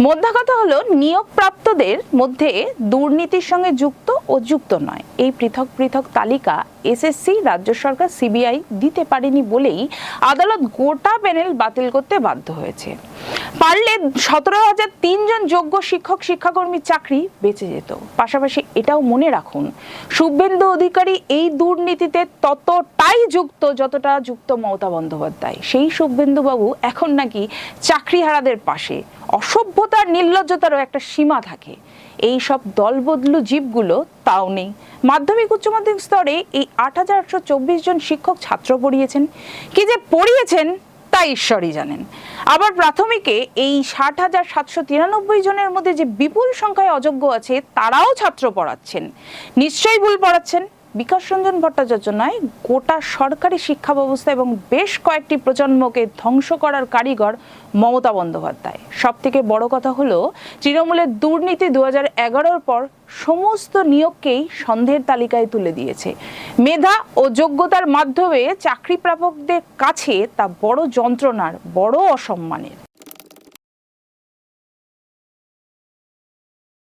মোদ্দা কথা হলো, নিয়োগপ্রাপ্তদের মধ্যে দুর্নীতির সঙ্গে যুক্ত ও যুক্ত নয় এই পৃথক পৃথক তালিকা এসএসসি, রাজ্য সরকার, সিবিআই দিতে পারেনি বলেই আদালত গোটা প্যানেল বাতিল করতে বাধ্য হয়েছে। পারলে 17,003 জন যোগ্য শিক্ষক শিক্ষাকর্মীর চাকরি বেঁচে যেত। পাশাপাশি এটাও মনে রাখুন, শুভেন্দু অধিকারী এই দুর্নীতিতে ততটাই যুক্ত যতটা যুক্ত মমতা বন্দ্যোপাধ্যায়। সেই শুভেন্দুবাবু এখন নাকি চাকরিহারাদের পাশে। অসভ্যতার, নির্লজ্জতারও একটা সীমা থাকে। এই সব দলবদলু জীবগুলো তাও নেই। মাধ্যমিক উচ্চ মাধ্যমিক স্তরে এই 8,824 জন শিক্ষক ছাত্র পড়িয়েছেন। কি যে পড়িয়েছেন তা ঈশ্বরই জানেন। আবার প্রাথমিকে এই 60,793 জনের মধ্যে যে বিপুল সংখ্যায় অযোগ্য আছে, তারাও ছাত্র পড়াচ্ছেন। নিশ্চয়ই ভুল পড়াচ্ছেন বিকাশ রঞ্জন ভট্টাচার্য নয়, গোটা সরকারি শিক্ষা ব্যবস্থা এবং বেশ কয়েকটি প্রজন্মকে ধ্বংস করার কারিগর মমতা বন্দ্যোপাধ্যায়। সব থেকে বড় কথা হলো, তৃণমূলের দুর্নীতি 2011-র পর সমস্ত নিয়োগকেই সন্দেহের তালিকায় তুলে দিয়েছে। মেধা ও যোগ্যতার মাধ্যমে চাকরি প্রাপকদের কাছে তা বড় যন্ত্রণার, বড় অসম্মানের।